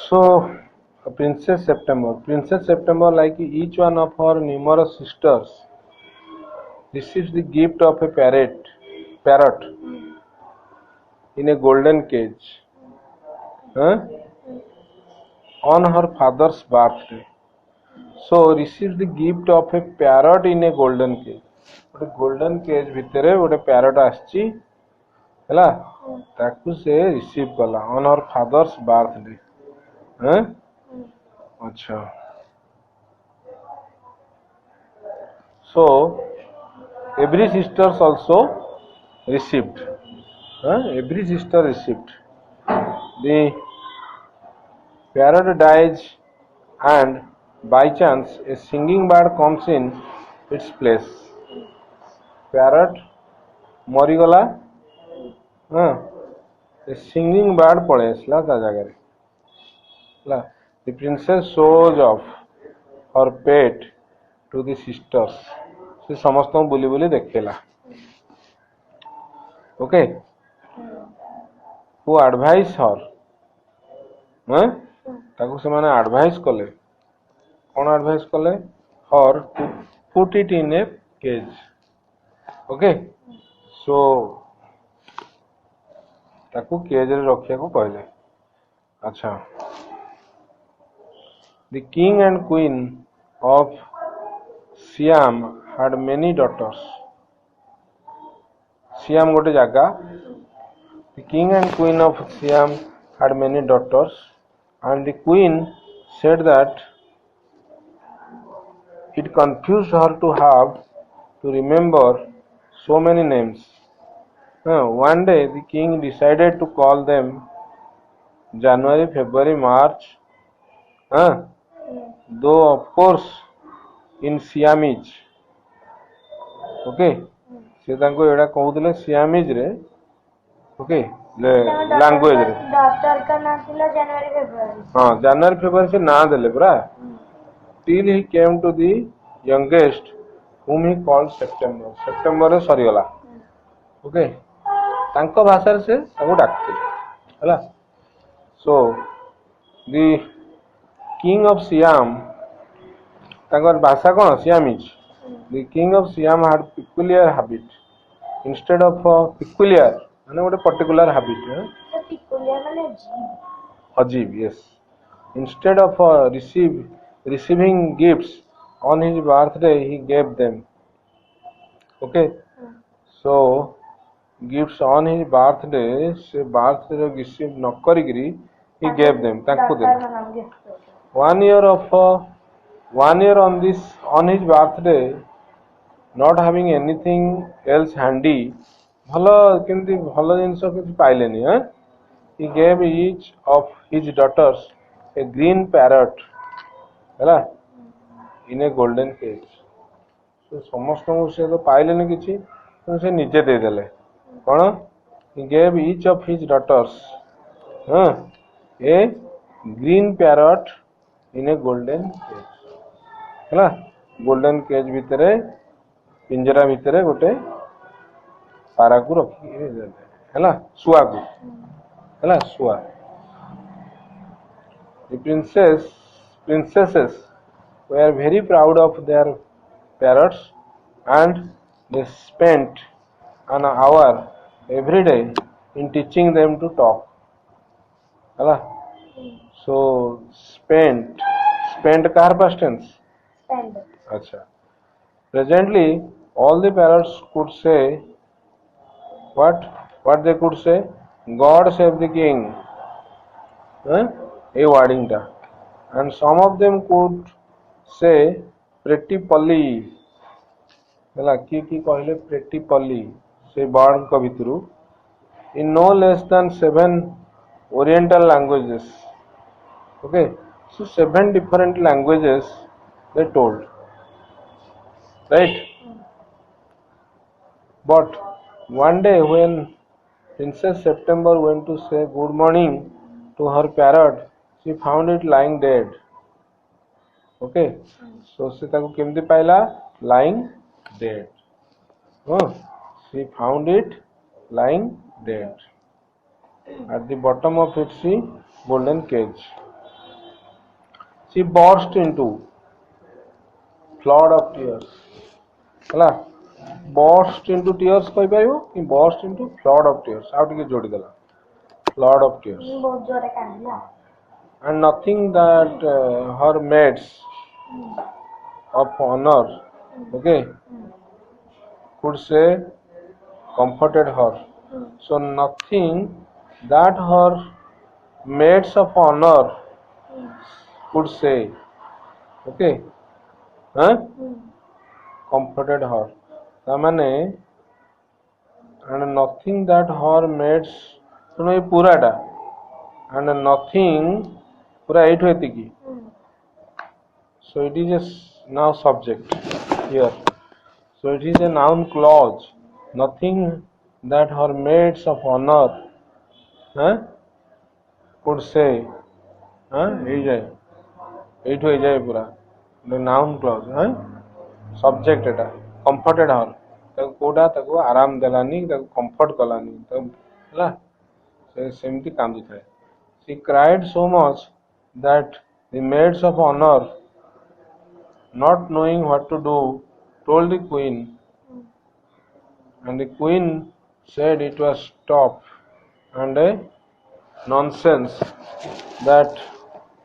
So, Princess September, like each one of her numerous sisters, receives the gift of a parrot in a golden cage, huh? On her father's birthday. So, receives the gift of a parrot in a golden cage. गोटे golden cage भितर गोटे parrot आसी ताकू से receive कला on her father's birthday. अच्छा, so every sisters also received, every sister received. The parrot dies and by chance a singing bird comes in its place. Parrot मरीगला, a singing bird पड़े आसला ता जगह। The princess shows off her pet to the sisters. से समस्त बुली बुली देखेला। Okay, who advise her, ताकू से माने एडवाइस कले। कौन एडवाइस कले? her to put it in a cage. Okay, so ताकू केज रे रखिया को कहले। अच्छा, the king and queen of Siam had many daughters. Siam गोटे जगह। The king and queen of Siam had many daughters, and the queen said that it confused her to have to remember so many names. One day the king decided to call them January, February, March, though of course in Siamese. Okay, से तांको एड़ा कहउतले Siamese रे। Okay, language रे doctor का नाम थिला जनवरी February. हां, जनवरी February से ना देले पूरा। Till he came to the youngest whom he called September. September रे सरी गला। ओके, तांको भाषा से ताको डाकते हला। So the king of SIAM, तांकर भाषा कोन? Siamese. The king of Siam had peculiar habit. Instead of peculiar, माने ଗୋଟେ particular habit, peculiar माने अजीब, yes. Instead of receiving gifts on his birthday, he gave them. Okay, so gifts on his birthday, से birthday रो receive न करिकरी he gave them, ताकू दे। One year on his birthday, not having anything else handy, भलो केमती भलो जिंस किछ पाइलेनी। he gave each of his daughters a green parrot हैला in a golden cage. so समस्त को से तो पाइलेनी किछि, तो से निजे दे देले। कोन? he gave each of his daughters a green parrot in a golden cage हैला। गोल्डन केज भितरे, पिंजरा भितरे गोटे पारा को रखी हैला, सुआ को हैला, सुआ। The princesses were very proud of their parrots and they spent an hour every day in teaching them to talk हैला। so spent car past tense? spend। अच्छा, presently all the parrots could say what they could say? God save the king, a wording ta, and some of them could say pretty Polly हैला। की कहले pretty Polly से bird का भितरु in no less than 7 oriental languages. Okay, so 7 different languages they told, right? But one day when Princess September went to say good morning to her parrot, she found it lying dead. Okay, so she ताको केमती पाइला? lying dead. She found it lying dead at the bottom of its golden cage. she burst into flood of tears ହେଲା burst into tears କହିପାରିବ କି burst into flood of tears ଆଉ ଟିକେ ଯୋଡ଼ି ଦେଲା flood of tears ବହୁତ ଜୋରେ କାନ୍ଦିଲା and nothing that her maids of honor okay could say comforted her so nothing that her maids of honor could say okay huh? comforted her ତାମାନେ and nothing that her maids ଶୁଣ ଏ ପୁରାଟା and nothing ପୁରା ଏଇଠୁ ଏତିକି so it is a now subject here so it is a noun clause nothing that her maids of honor huh, could say ହେଇଯାଏ ଏଇଠୁ ହେଇଯାଏ ପୁରା noun clause subject ଏଟା comforted her ତାକୁ କୋଉଟା ତାକୁ ଆରାମ ଦେଲାନି ତାକୁ comfort କଲାନି ତାକୁ ହେଲା ସେ ସେମିତି କାନ୍ଦୁଥାଏ she cried so much that the maids of honor not knowing what to do told the queen and the queen said it was stop and a nonsense that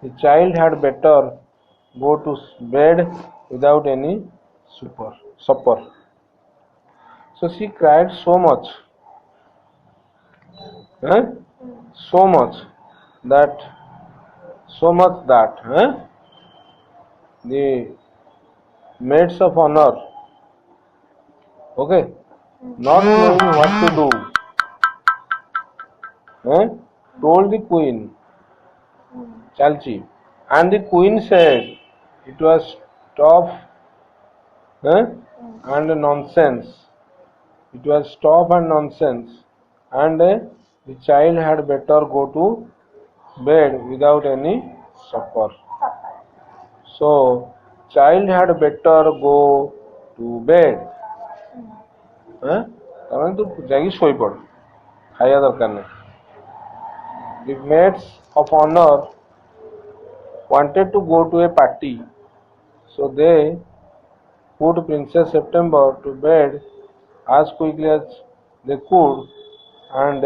the child had better go to bed without any supper so she cried so much so much that the maids of honor okay not knowing what to do told the queen chalchi and the queen said it was tough and nonsense it was stop and nonsense and the child had better go to bed without any supper so child had better go to bed ତାମାନେ ତୁ ଯାଇକି ଶୋଇପଡ଼ ଖାଇବା ଦରକାର ନାହିଁ the maids of honor wanted to go to a party so they put Princess September to bed as quickly as they could and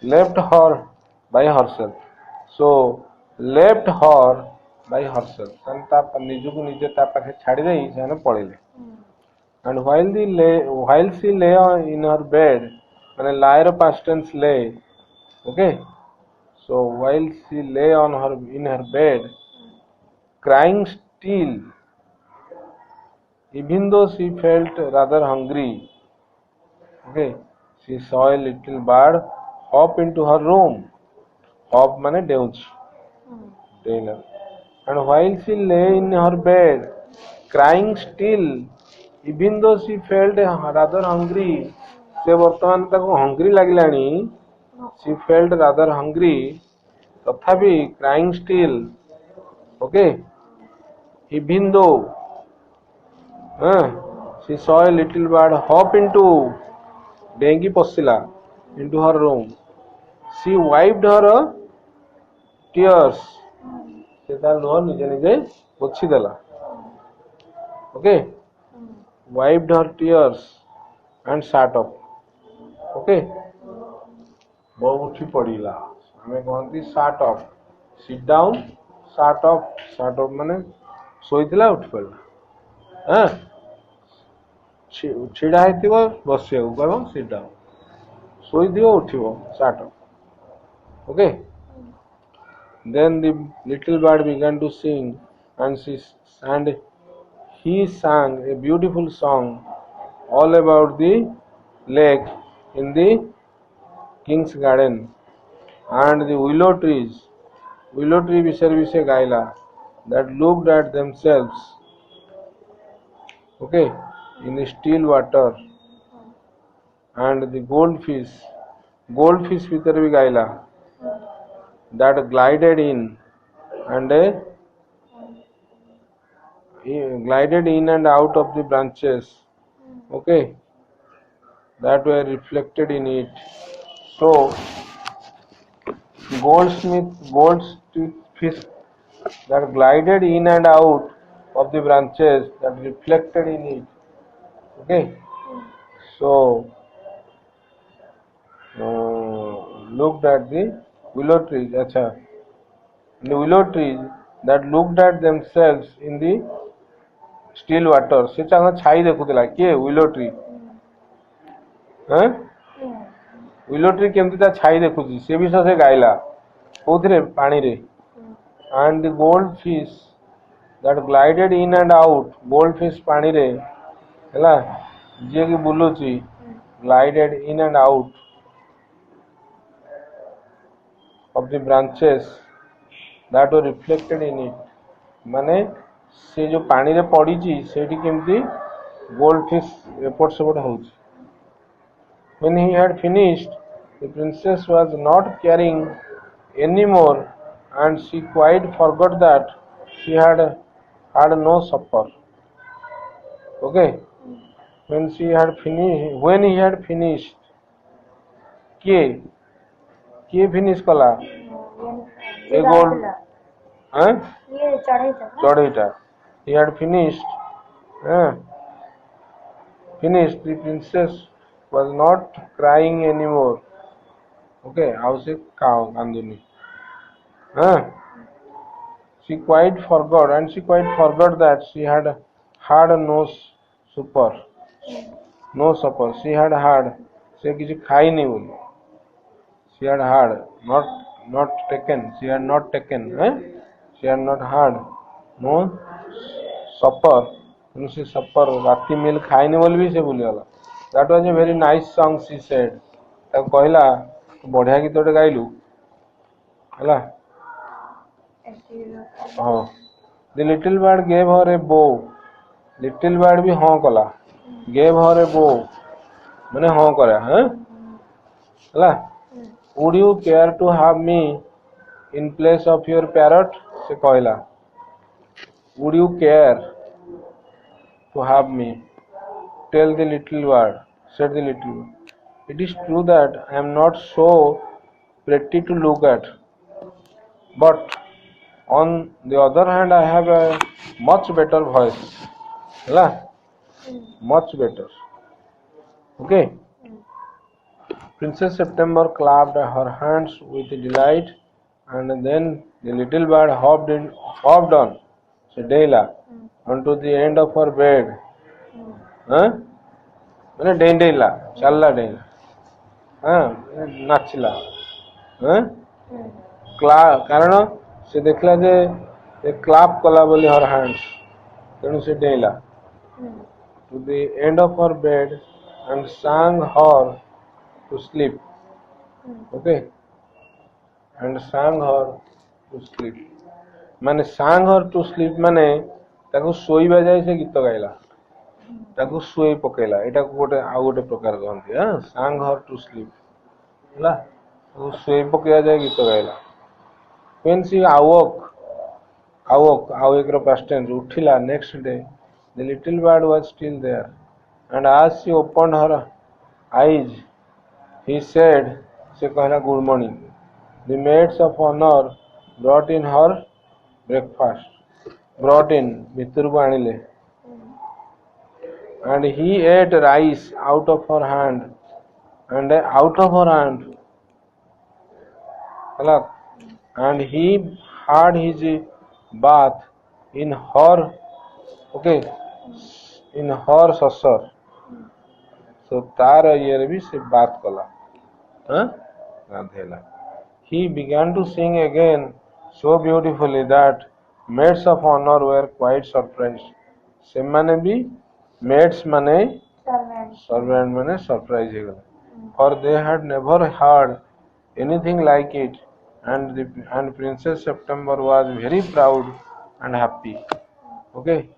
left her by herself so left her by herself and ତା ନିଜକୁ ନିଜେ ତା ପାଖେ ଛାଡ଼ି ଦେଇ ସେମାନେ ପଳେଇଲେ and while she lay in her bed ମାନେ lie ର past tense lay okay so while she lay in her bed crying still even though she felt rather hungry okay she saw a little bird hop into her room hop ମାନେ ଡେଉଁଛି ଡେଇଁଲା and while she lay in her bed crying still even though she felt rather hungry ସେ ବର୍ତ୍ତମାନ ତାକୁ hungry ଲାଗିଲାଣି she felt rather hungry ତଥାପି crying still okay even though she saw a little bird hop into ଡେଇଁକି ପଶିଲା into her room she wiped her tears ସେ ତା ଲୁହ ନିଜେ ନିଜେ ପୋଛିଦେଲା okay wiped her tears and sat up okay ବହୁ ଉଠି ପଡ଼ିଲା ଆମେ କହନ୍ତି sat up sit down sat up ମାନେ ଶୋଇଥିଲା ଉଠି ପଡ଼ିଲା ଛିଡ଼ା ହେଇଥିବ ବସିବାକୁ କହିବ sit down ଶୋଇଥିବ ଉଠିବ sat up okay then the little bird began to sing and he sang a beautiful song all about the lake in the king's garden and the willow tree ବିଷୟରେ ବି ସେ ଗାଇଲା that looked at themselves okay in the still water and the goldfish ଭିତରେ ବି ଗାଇଲା that glided in and out of the branches okay that were reflected in it so goldfish that glided in and out of the branches that reflected in it. Okay, so looked at the willow trees. Acha, the willow trees that looked at themselves in the still water. से चांगा छाई देखुला किए willow tree. हाँ willow tree केमती ता छाई देखुची से भी से गाइला कोथरे पानी रे. And the goldfish that glided in and out, goldfish पानी रे हैला जे की बुलुची glided in and out of the branches that were reflected in it. माने से जो पानी रे पड़ी ची सेठी केमती goldfish एपट सेपट होची. When he had finished, the princess was not caring any more, and she quite forgot that she had had no supper. Okay. When he had finished, किए finish कला ए गोल्ड हाँ ये चढ़ेता चढ़ेटा. He had finished. Finished. The princess was not crying anymore. Okay, how से कांदुनी. She quite forgot that she had had no supper. No supper. She had had. से किसी खाई नहीं बोली. She had had not taken. She had not taken. She had not had no supper. से supper राती meal खाई नहीं बोली भी से बोली वाला. That was a very nice song, she said. ताको कहला बढ़िया गीत गोटे गाइलु हैला. हाँ. The little bird gave her a bow. Little bird भी हाँ कला. Gave her a bow. मैंने हाँ करा हैं हैला. Would you care to have me in place of your parrot? से कहला. Would you care to have me? Tell the little bird. Said the little bird. It is true that I am not so pretty to look at, but on the other hand, I have a much better voice. Hello? Much better. Okay. Princess September clapped her hands with delight, and then the little bird hopped on, Sedela, onto the end of her bed. मैंने डेंडेला चलला डेला नाचला कारण से देखला जे clap कला बोली हर hands तेणु से डेला to the end of her bed and sang her to sleep. Okay. And sang her to sleep माने सांग हर टू स्लीप माने ताको सोईबा जाय से गीत गाइला ताको सोई पकेला एटा को गोटे आ गोटे प्रकार कहंती. सांग हर टू स्लीप हैला ताको सोई पकेया जाय गीत गाइला. When she awoke आव एक past tense उठिला next day, the little bird was still there, and as she opened her eyes he said, से कहला good morning. The maids of honor brought in her breakfast. Brought in भितर को आनिले. And he ate rice out of her hand. And he had his bath in her, in her saucer. So तार ये भी से बात कला. गाधेला. He began to sing again so beautifully that maids of honor were quite surprised. से माने भी maids माने servant माने surprise हो गए. For they had never heard anything like it, and Princess September was very proud and happy. Okay.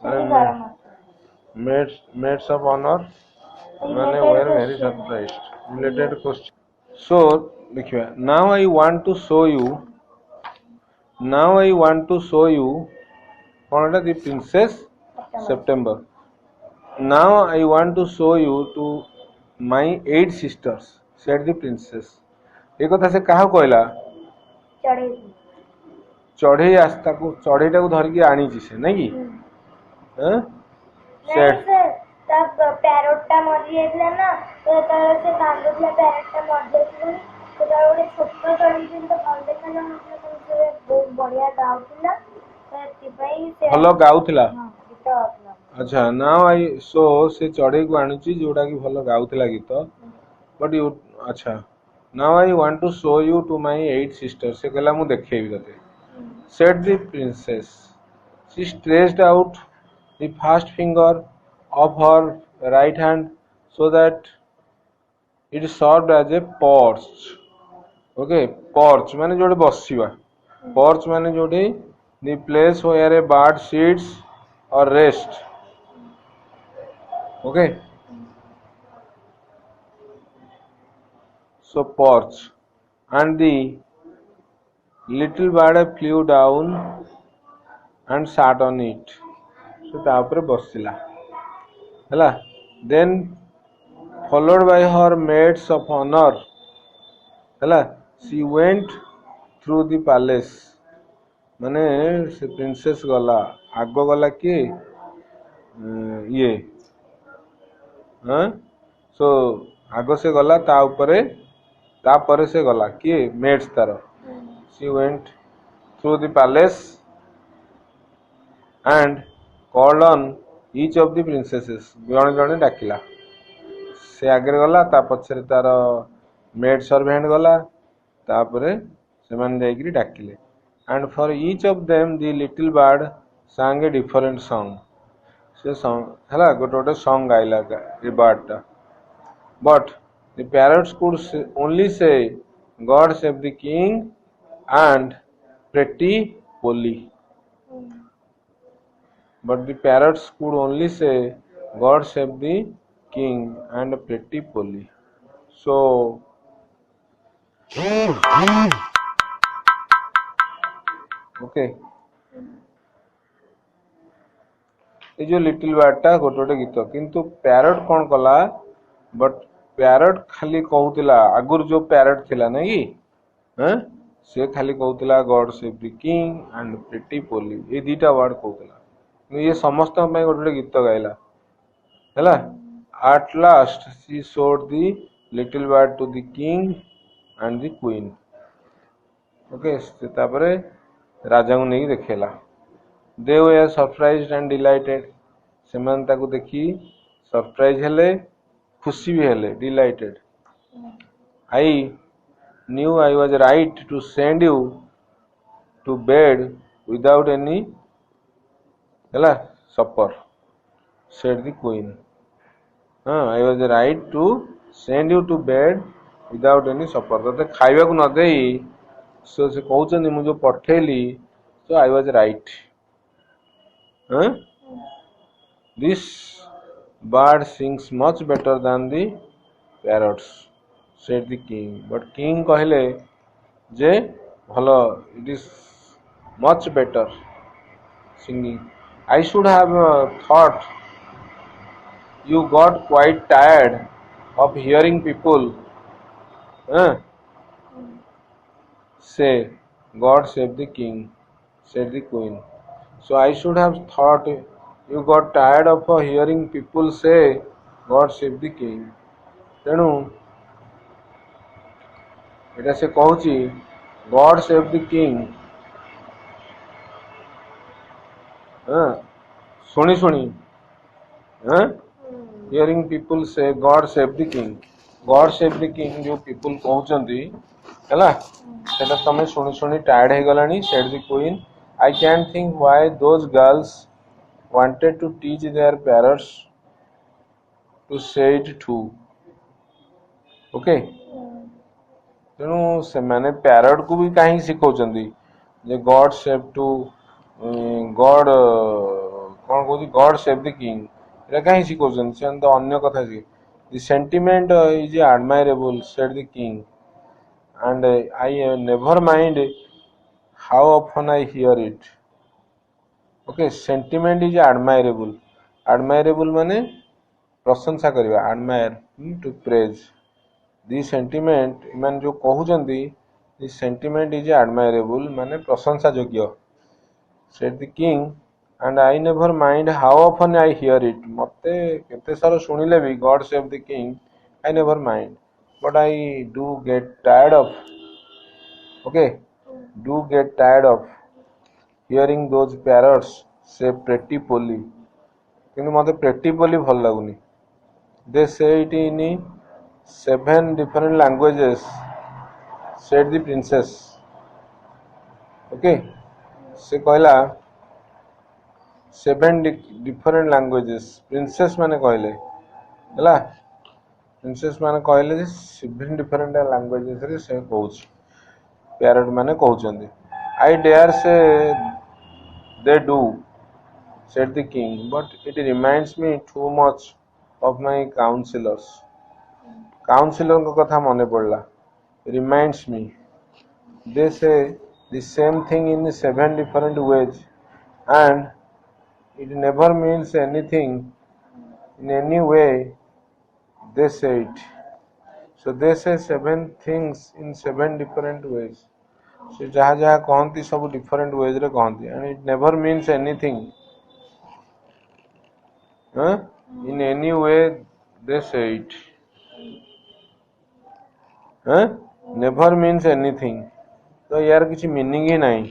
And maids of honor माने were very surprised. Related question. So देखिए, now I want to show you कौन the Princess September. Now I want to show you to my 8 sisters, said the princess. ये कथा से कहा कहला चढ़ई चढ़ईटा को धरिकी आनी से नहीं कि हाँ? नहीं सर तब पैरोटा मरी जाइला ना तो तार से कांदुला पैरोटा मर जाइला तो तार गोटे छोट चढ़ी दिन तो भल देखा जाउनथला से बहुत बढ़िया गाउथला तो एतिपाई से भल गाउथला हां गीत गाउथला अच्छा नाउ आई सो से चढ़ई को आनुची जोटा की भल गाउथला गीत बट यू अच्छा now I want to show you to my 8 sister से कहला मु देखेबी तते said the princess. She stretched out the first finger of her right hand so that it served as a porch. Okay, porch माने जोड़े बसिवा. Porch माने जोड़े the place where a bird sits or rests. Okay. So porch and the little bird flew down and sat on it. So ता ऊपर बसिला हैला then followed by her maids of honor हैला she went through the palace माने से princess गला आगो गला कि ये हाँ सो आगो से गला ता ऊपर से गला कि मेड्स तार she went through the palace and called on each of the princesses जणे जणे डाकिला से आगे गला ता पछरे तार मेड सर्वेंट गला तापरे से मान जाईकरी डाकिले and for each of them the little bird sang a different song से song हला गोटे गोटे song गाइला ए बर्ड टा but the parrots could only say God save the king and pretty Polly. But the parrots could only say, God save the king and pretty Polly. So, okay. ये जो little bird टा गोटे गोटे गीत किंतु parrot कौन कला but parrot खाली कहूला आगुर जो पैरट थिला नहीं हाँ से खाली कहूला God save the king and pretty Polly ये दीटा वर्ड कहूला ये समस्त गोटे गोटे गीत गाइला हैला at last she showed the little bird to the king and the queen okay तापरे राजा को नहीं देखेला they were surprised and delighted सेमान ताको देखी सरप्राइज हेले खुशी भी हेले delighted I knew I was right to send you to bed without any hela supper said the queen I was right to send you to bed without any supper तते खाइबा को न देई सो से कहउछन मु जो पठेली so I was right this bird sings much better than the parrots said the king but king कहले जे भलो it is much better singing I should have thought you got quite tired of hearing people say God save the king said the queen so I should have thought you got tired of hearing people say God save the king तेणु एटा से कहूची God save the king सुनी सुनी hearing people से God save the king जो people कहउचंती हैला सेटा तमे सुनी सुनी टायर्ड हे गलानी said the queen I can think why those girls wanted to teach their parrots to say it to okay तेणु से माने पैरट को भी कहीं सिखौचंदी जे गॉड सेव टू गॉड कौन कहूँ गॉड सेव द किंग एटा कहीं सिखौचंदी से तो अन्य कथा see the sentiment is admirable said the king and I never mind how often I hear it okay sentiment is admirable माने प्रशंसा करबा admire to praise the sentiment मान जो कहउचंदी दिस सेंटिमेंट इज एडमायरेबल माने प्रशंसा योग्य said the king and I never mind how often I hear it मते केते सारा सुनिले भी God save the king I never mind but I do get tired of okay do get tired of hearing those parrots से pretty पोली किंतु मते pretty पोली भल लागुनी दे say it in 7 different languages said the princess okay से कहला 7 different languages princess माने कहले हला princess माने कहले जे 7 different languages रे से कहउछ parrot माने कहउचंदी I dare say they do said the king but it reminds me too much of my counselors counselor को कथा मने पड़ला reminds me they say the same thing in 7 different ways and it never means anything in any way they say it so they say 7 things in 7 different ways से जहाँ जहाँ कहती सब different ways रे कहती and it never means anything in any way they say it never means anything तो यार किसी मीनिंग ही नहीं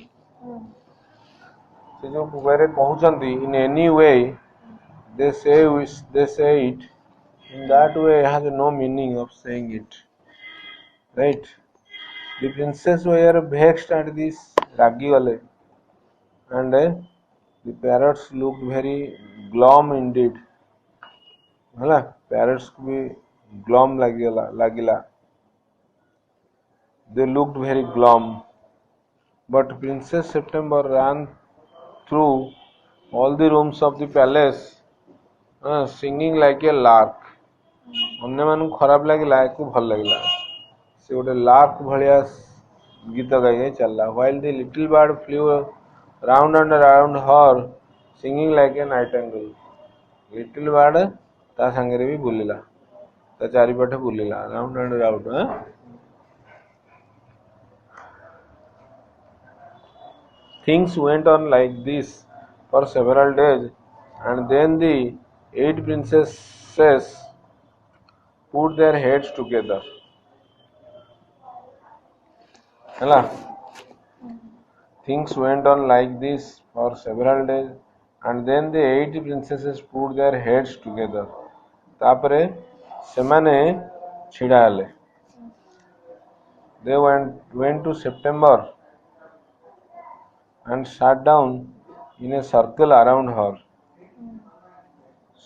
से जो वेरे कहउचंती in any way they say it in that way has no meaning of saying it right the princess were vexed at this रागी गले and the parrots looked very glum indeed हला parrots को भी ग्लॉम लागिला They looked very glum, but Princess September ran through all the rooms of the palace, singing like a lark. अन्य मानू खराब लगिला को भल लगिला से गोटे लार्क भलिया गीत गाई चलला while the little bird flew round and around her singing like a nightingale. Little bird ता संगे भी बुलिला ता चारिपटे बुलिला round and around Things went on like this for several days and then the 8 princesses put their heads together. Hello? Things went on like this for several days and then the 8 princesses put their heads together. तापरे सेमाने छिड़ा हेले. They went to September and sat down in a circle around her.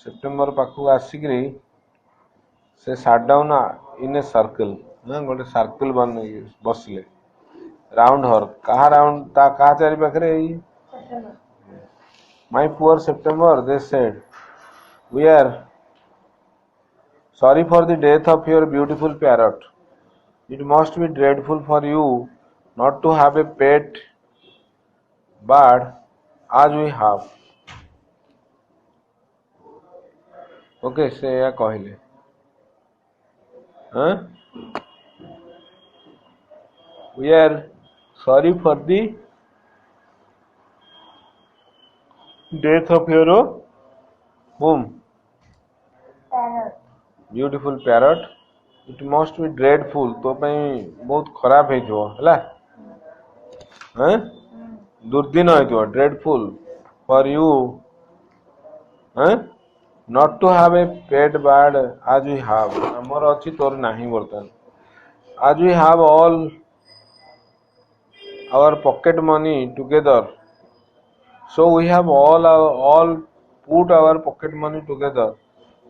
September पाखु आसिकरी से sat down in a circle. गोटे circle बन बसले round हर कहा round ता कहा चारि पाखरे My poor September, they said, we are sorry for the death of your beautiful parrot. It must be dreadful for you not to have a pet bird as we have. Okay, से या कहले we are sorry for the death of your whom? Parrot. Beautiful parrot. It must be dreadful. तो पई बहुत खराब है जो हला दुर्दिन है जो dreadful for you not to have a pet bird as we have. हमर अछि तोर नाही बर्तन. As we have all our pocket money together. So we have all put our pocket money together.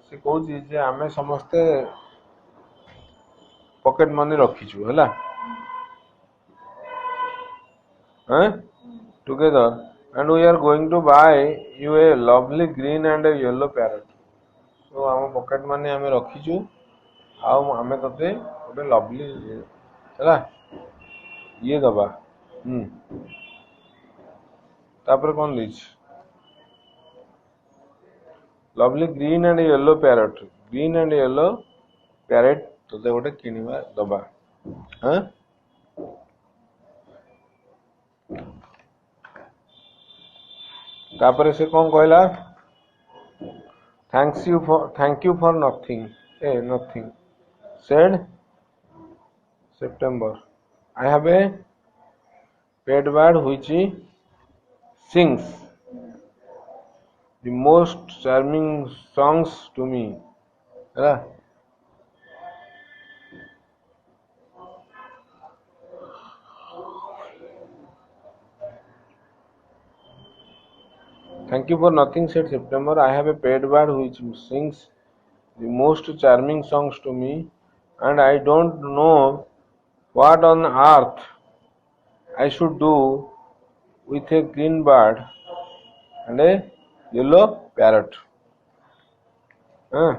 से कहूँ जे आमे समस्ते पॉकेट मनी रखीचु हैला together and we are going to buy you a lovely green and a yellow parrot. So आम pocket money आमे रखीचु आउ आमे तते गोटे लवली हैला ये दबा तापर कोन दैछ lovely green and yellow parrot. Green and yellow parrot तोते गोटे किनिबा दबा तापर से कौन कहला thank you for nothing nothing said September. I have a pet bird which sings the most charming songs to me. है ना? Thank you for nothing, said September. I have a pet bird which sings the most charming songs to me, and I don't know what on earth I should do with a green bird and a yellow parrot. Huh?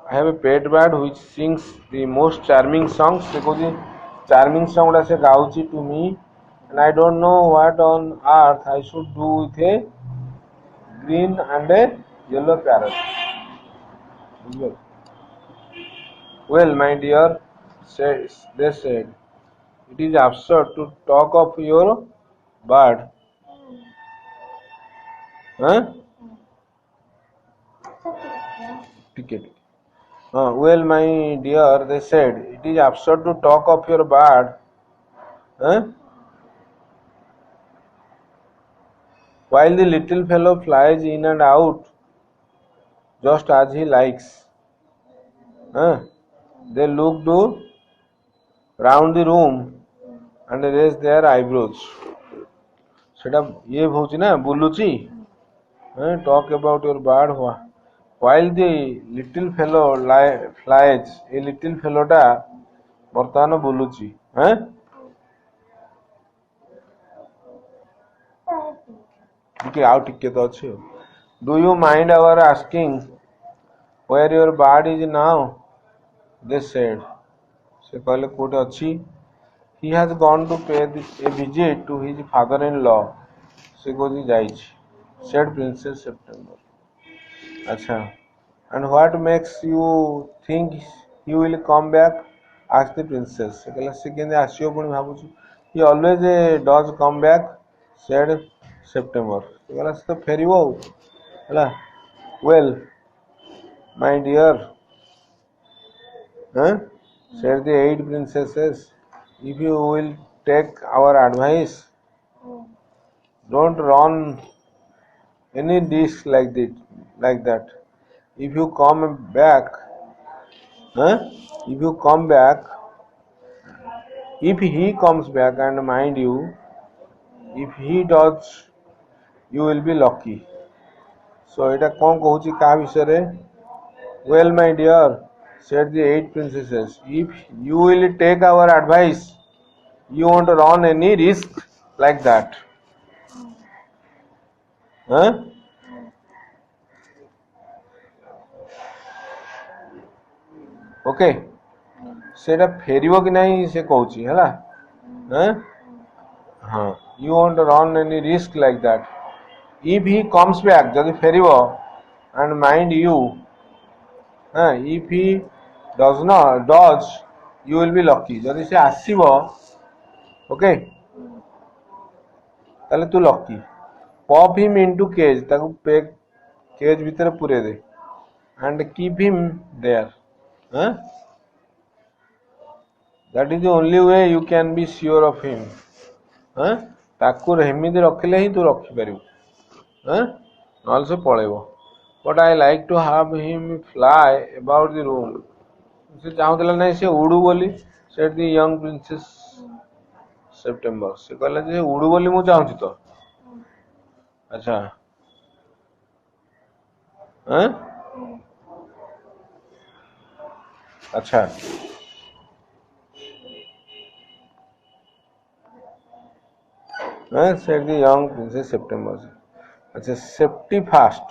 I have a pet bird which sings the most charming songs. से कौन charming song उड़ा से गाउची to me, and I don't know what on earth I should do with a green and a yellow parrot. Well, my dear, they said, it is absurd to talk of your bird. Huh? Ticket. Well, my dear, they said, it is absurd to talk of your bird. Huh? While the little fellow flies in and out just as he likes. Huh? They looked round the room and raised their eyebrows. सेटा ये होची ना बुलुची talk about your bird while the little fellow flies a little fellow टा ବର୍ତ୍ତମାନ ବୁଲୁଛି ଟିକେ ଆଉ ଟିକେ ତ ଅଛି do you mind our asking where your bird is now they said ସେ କହିଲେ କୋଉଠି ଅଛି he has gone to pay a visit to his father-in-law ସେ କୋଉଠି ଯାଇଛି said Princess September अच्छा and what makes you think he will come back asked the princess ସେ କହିଲା ସେ କେମିତି ଆସିବ ପୁଣି ଭାବୁଛୁ he always does come back said September ସେ କହିଲା ସେ ତ ଫେରିବ ଆଉ ହେଲା well my dear said the 8 princesses if you will take our advice don't run any risk like that if you come back if he comes back and mind you if he does you will be lucky so eta kon kohuchi ka bisare well my dear said the 8 princesses if you will take our advice you won't run any risk like that okay सेटा फेरिबो कि नहीं से कहूची हैला हाँ you won't run any risk like that if he comes back जदि फेरिबो and mind you if he does you will be lucky जदि से आसीबो okay ताले तू lucky pop him into cage ताकू केज भीतर पूरे दे and keep him there that is the only way you can be sure of him ताकू हेमिति रखिले ही तू रखी परिबु नॉल से पळेबो but I like to have him fly about the room से चाहुतला नै से उडू बोली said the young princess September से कहला जे उडू बोली मु चाहुची तो अच्छा अच्छा said the young princess September अच्छा safety fast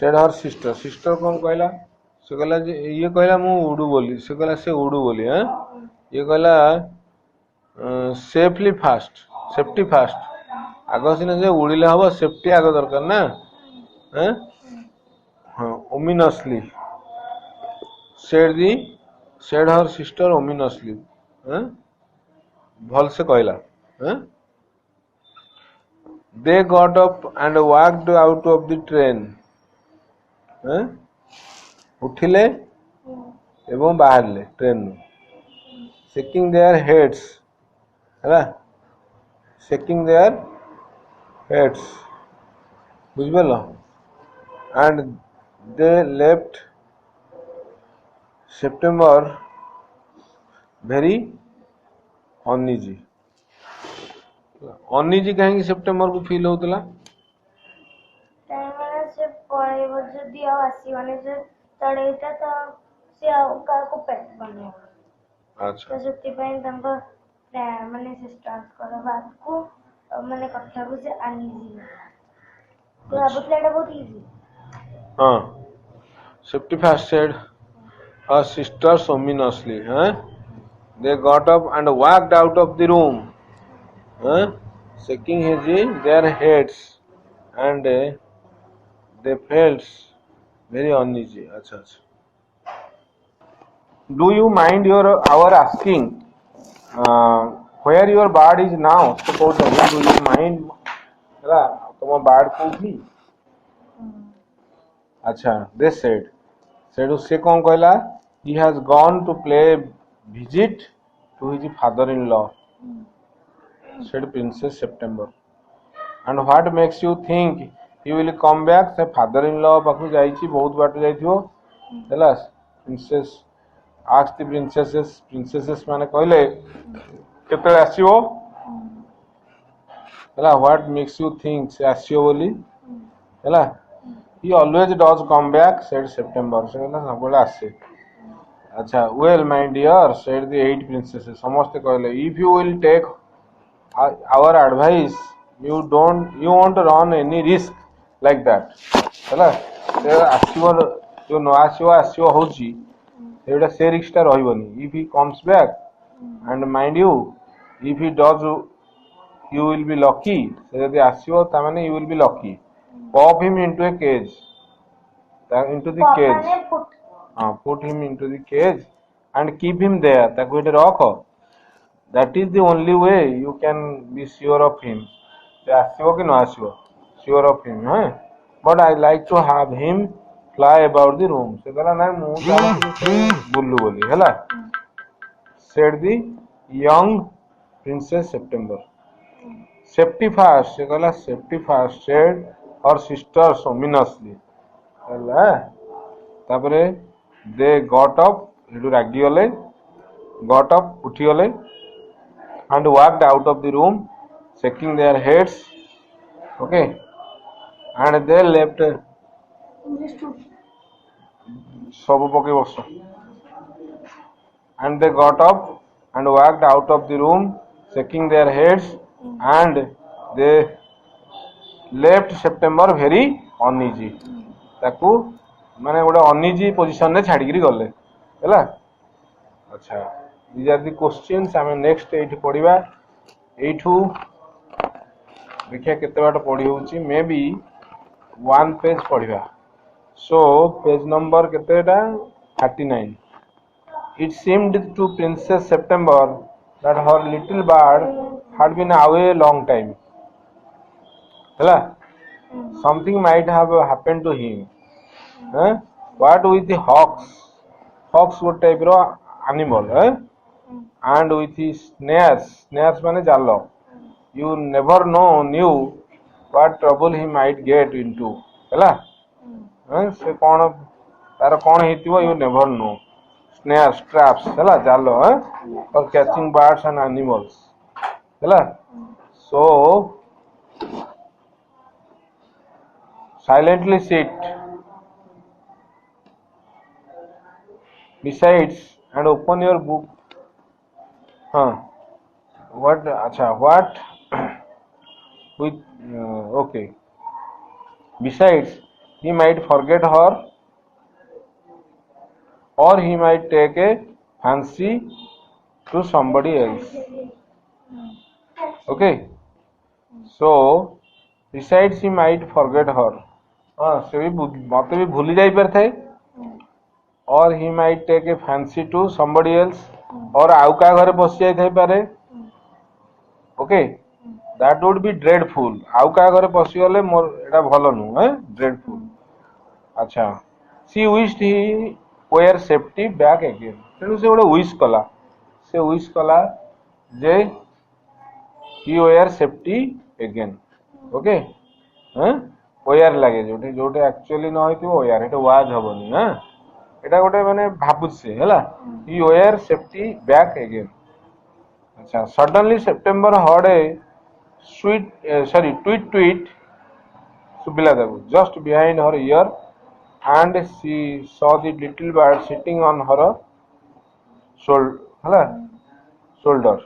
said her sister कौन कहला से कहला जे ये कहला मु उडू बोली से कहला से उडू बोली ये कहला सेफली फास्ट सेफ्टी फास्ट आगो सिना जे उड़िले हबो सेफ्टी आगो दरकार ना हां ominously said her sister ominously भल से कहला They got up and walked out of the train. हैं? उठिले एवं बाहरले ट्रेन shaking their heads है shaking their heads बुझल and they left September very uneasy. Uneasy कहीं सेप्टेम्बर को फील होता ମାନେ ସେ ପଳେଇବ ଯଦି ଆଉ ଆସିବନି ସେ ଚଢେଇଟା ତ ସେ ଆଉ କାହାକୁ ପେଟ ବନେଇବ अच्छा ତ ସେଥିପାଇଁ ତାଙ୍କ ମାନେ ସେ ଷ୍ଟାର୍ଟ କର ବାଦକୁ ମାନେ କଥାକୁ ସେ ଆନିଜି ତ ଭାବୁଥିଲା ଏଇଟା ବହୁତ ଇଜି हाँ safety fast said her sister ominously they got up and walked out of the room shaking their heads and they felt very uneasy अच्छा अच्छा do you mind our asking where your bird is now so कहते do you mind ହେଲା तुम board कोठी अच्छा they said Sethu से कौन कहला he has gone to play visit to his father in law said princess September and what makes you think he will come back से father in law पाखु जाईची बहुत बाट जाईथियो हैला princess asked the princesses माने कहले केते आसीओ हैला what makes you think से आसीओ बोली हैला he always does come back said September से कहला सबले आसे अच्छा well my dear said the 8 princesses समस्त कहले if you will take our advice you won't run any risk like that हैला से आसीओ जो न आसीओ होची एटा से रिस्क टा रहइबनी if he comes back and mind you if he does you will be lucky से यदि आसीओ ता माने you will be lucky pop him into a cage into the cage put him into the cage and keep him there ताको एटे रखो that is the only way you can be sure of him से आसीओ कि न आसीओ sure of him but I like to have him fly about the room से कहला ना मु बुल्लू बोली हैला said the young princess September safety first से कहला safety first said her sister ominously हैला तापरे they got up हेडू रागी गले got up उठी गले and walked out of the room shaking their heads okay and they left सब पके बस and they got up and walked out of the room shaking their heads and they left September very uneasy ताकू माने गोटे uneasy position रे छाड़ी करी गले हैला अच्छा these are the questions आमे नेक्स्ट एठी पढिबा एठू देखिए केते बाट पढी होउची मे बी 1 पेज पढिबा so page number केतेटा 39 it seemed to Princess September that her little bird had been away a long time हैला something might have happened to him what with the hawks what type ro animal and with his snares माने जाल you never knew what trouble he might get into हैला से कौन तार कौन हेतिबो you never know snares traps हैला जाल for catching birds and animals हैला so silently sit besides and open your book what acha what with okay besides he might forget her or he might take a fancy to somebody else okay so besides he might forget her से भी मत भी भूली जाई पर थे और he might take a fancy to somebody else और आउ का घरे बस जाई थे पारे okay that would be dreadful आउ का घरे पसी गले मोर एटा भलो नु हैं ड्रेडफुल अच्छा she wished he were safety back again तेणु से गोटे विश कला से विश कला जे he were safety again okay हैं वेयर लागे जोटे जोटे एक्चुअली न होइतो वेयर एटा वाज हबनी हैं एटा गोटे माने भाबुछ से हला ही वेयर सेफ्टी बैक अगेन अच्छा suddenly September heard a tweet सुबिला ताकू just behind her year and she saw the little bird sitting on her shoulder shoulder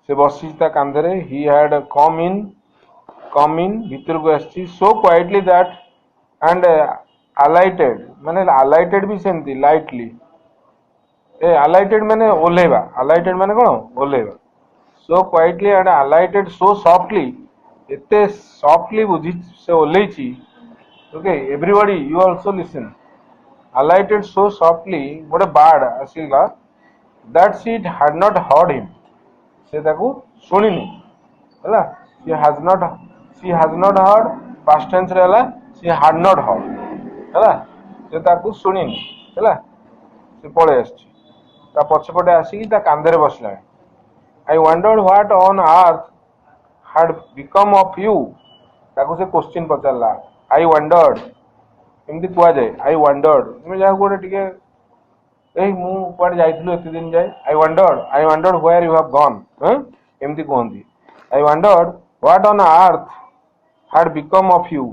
से बसी ता Kandhare he had come in भीतर को आसी so quietly that and alighted माने alighted भी सेमती lightly ए alighted माने ओलेबा alighted माने कोन ओलेबा so quietly and alighted so softly एते सॉफ्टली बुझी से ओलेची okay everybody you also listen alighted so softly गोटे बार्ड आसीला that she had not heard him से ताकू सुनिनी हला she has not heard past tense रे हला शी हैड नॉट हर्ड हला से ताकू सुनिनी हला से पळे आछि ता पछपटे आसी ता कांधरे बसला आई wondered what on earth had become of you ताको से क्वेश्चन पचारला आई वंडर्ड एमती कुआ जाए आई वंडर्ड तुम जा गोटे टिके ए मु पड़ जाइथिलु एते दिन जाए I wondered where you have gone एमती कहंती I wondered what on earth had become of you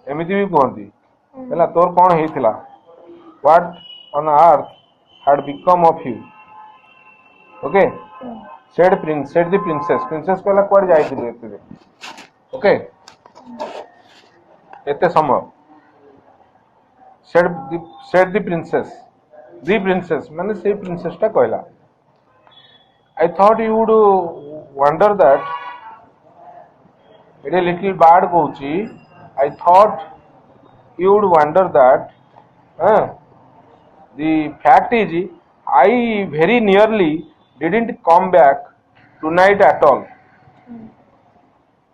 एमती भी कहंती हला तोर कोन हेथिला what on earth had become of you okay said the princess कहला कोड जाइथिलु एते ओके एते समय said the princess माने से princess टा कहला I thought you would wonder that a little bird कहूची I thought you would wonder that the fact is I very nearly didn't come back tonight at all.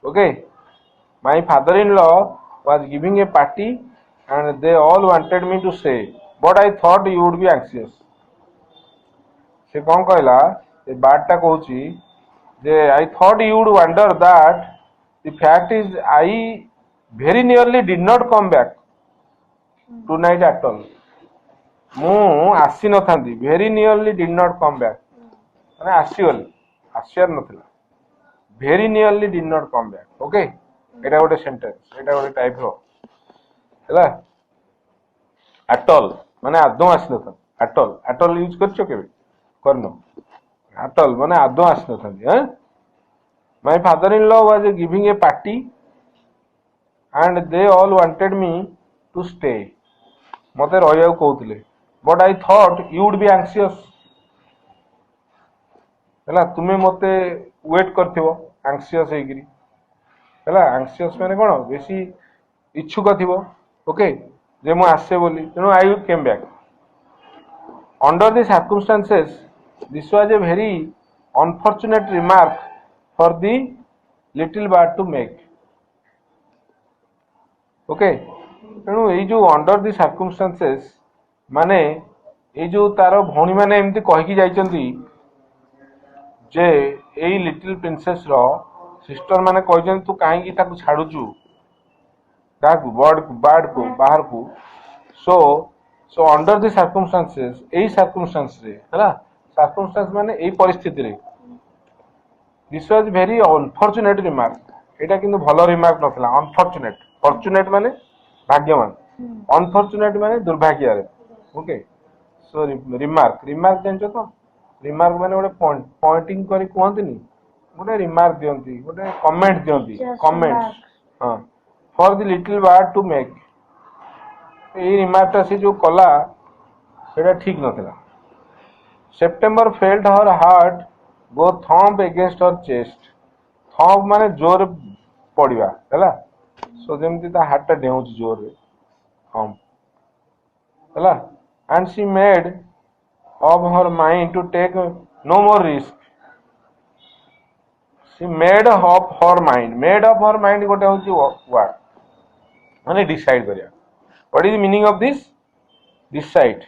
Okay, my father-in-law was giving a party and they all wanted me to stay, but I thought you would be anxious. से कौन कहला ये बात टा कहूची जे I thought you would wonder that the fact is I very nearly did not come back tonight at all. मु आसी न थांती very nearly did not come back माने आसीगली आसियार नथिला very nearly did not come back okay एटा गोटे sentence एटा गोटे type रो हैला at all माने आदो आसी नथा at all यूज करछो केबे करनो at all माने आदो आसी नथांती हैं my father-in-law was giving a party and they all wanted me to stay मते रहिया कहउतले but I thought you would be anxious हैला तुमे मते वेट करथिबो एंग्शियस हेगिरी हैला एंग्शियस माने कोन बेसी इच्छुक थिबो ओके जे मु आसे बोली तेनो I came back under the circumstances this was a very unfortunate remark for the little bird to make okay तेनो एई जो अंडर द सर्कमस्टेंसेस माने एई जो तारो भौणी माने एमती कहि कि जाइचंती जे एई लिटिल प्रिंसेस रो सिस्टर माने कहजन तू काहे की ताकू छाडुचू ताकू बर्ड को बाहर को so under the circumstances AE circumstance रे हला सर्कमस्टेंस माने एई परिस्थिति रे this was very unfortunate remark एटा किंतु भलो रिमार्क नथला अनफॉर्चूनेट फॉर्चूनेट माने भाग्यवान अनफॉर्चूनेट माने दुर्भाग्य रे ओके सो रिमार्क जानछो तो रिमार्क माने गोटे पॉइंटिंग करी कहंतनी गोटे रिमार्क दियंती गोटे कमेंट दियंती कमेंट्स हां for the little bird to make a remark से जो कला सेटा ठीक नथला September felt her heart go thump against her chest thump माने जोर पड़िबा हैला सो जेमती ता हार्ट टा डेउच जोर रे थंप हैला and she made of her mind to take no more risk. She made up her mind. Made up her mind गोटे होची what? माने decide करिया. What is the meaning of this? Decide.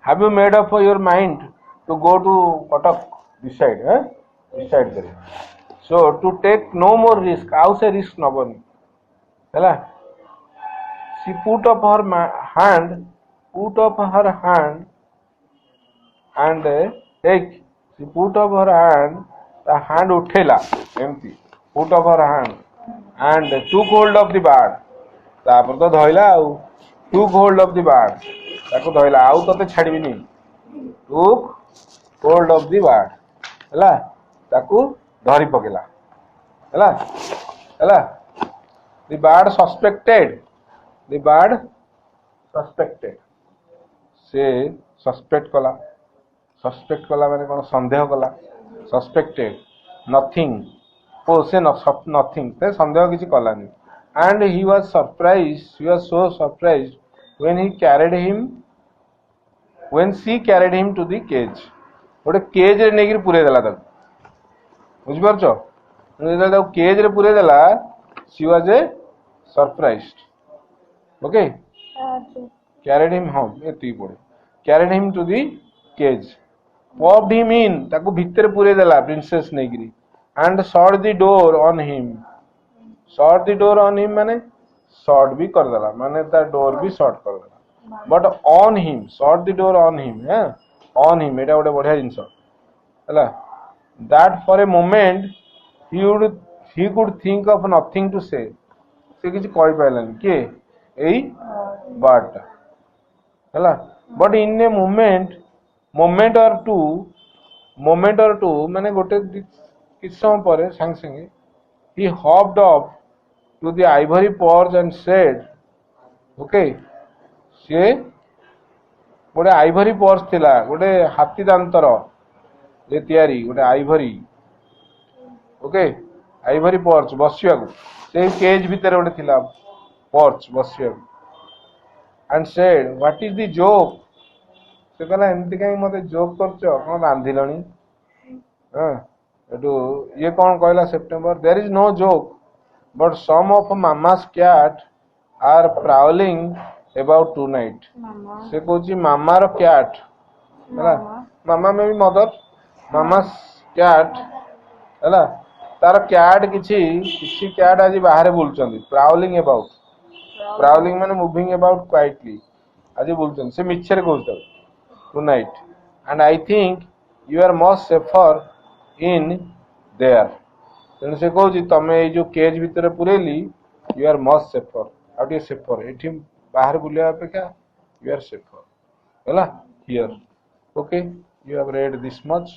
Have you made up your mind to go to Kotak? Decide, eh? Decide करिया. So to take no more risk. आउ से risk नबनी. हैला? She put up her hand and take. She put up her hand. The hand उठेला empty. Put up her hand and took hold of the bird. तापर तो धइला आउ. Took hold of the bird. ताको धइला आउ तते छाड़बिनी. Took hold of the bird. हैला? ताको धरि पकेला. हैला? हैला? The bird suspected. The bird suspected. से suspect कला माने कोन संदेह कला. Suspected nothing. Oh, say nothing. ते संदेह किछि Kalani. And he was surprised. He was so surprised when she carried him to the cage. गोटे केज रे नेगिर पुरे देला तक. बुझ परछो? जेला तक केज रे पुरे देला, she was a surprised. Okay? Carried him home. एती पड़े. Carried him to the cage. Popped him in. ताको भीतर पुरे देला princess नेगिरी. And shut the door on him. Shut the door on him माने shut भी कर देला. माने ता door भी shut कर देला. But on him. Shut the door on him. Yeah? On him. एटा गोटे बढ़िया जिंस. हैला? That for a moment he could think of nothing to say. से किछि कहि पाइलानी के एई bird टा. हैला? But in a moment or two माने गोटे किछ समय परे संग संगे he hopped up to the ivory porch and said, okay, से गोटे आइभरी पर्स थिला, गोटे हाथी दांतर जे तयारी गोटे आइभरी. ओके, आइभरी पर्च बसियाकू से केज भितर गोटे थिला perch बसियाकू. And said, what is the joke? से कहला एमती कहीं मते जोक करछो कोन बांधिलणी. हां एटू ये कोन कहला September. There is no joke, but some of mama's cat are prowling about tonight. से कहूची मामा रो कैट. हैला? मामा में भी मदर. मामा's cat. हैला? तार कैट किछि कैट आज बाहर बुलचंदी. Prowling about. Prowling माने moving about quietly. आज बुलचंदी. से मिच्छरे Kahuta tonight. And I think you are much safer in there. तेणु से कहूची तमे ए जो केज भितर पुरेली you are much safer. How do you safer? एठी बाहर बुलिया अपेक्षा you are safer. हैला? Here. Okay, you have read this much.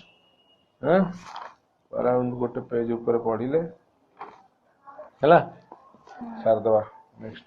Around गोटे पेज ऊपर पढ़िले. हैला? सार दवा नेक्स्ट.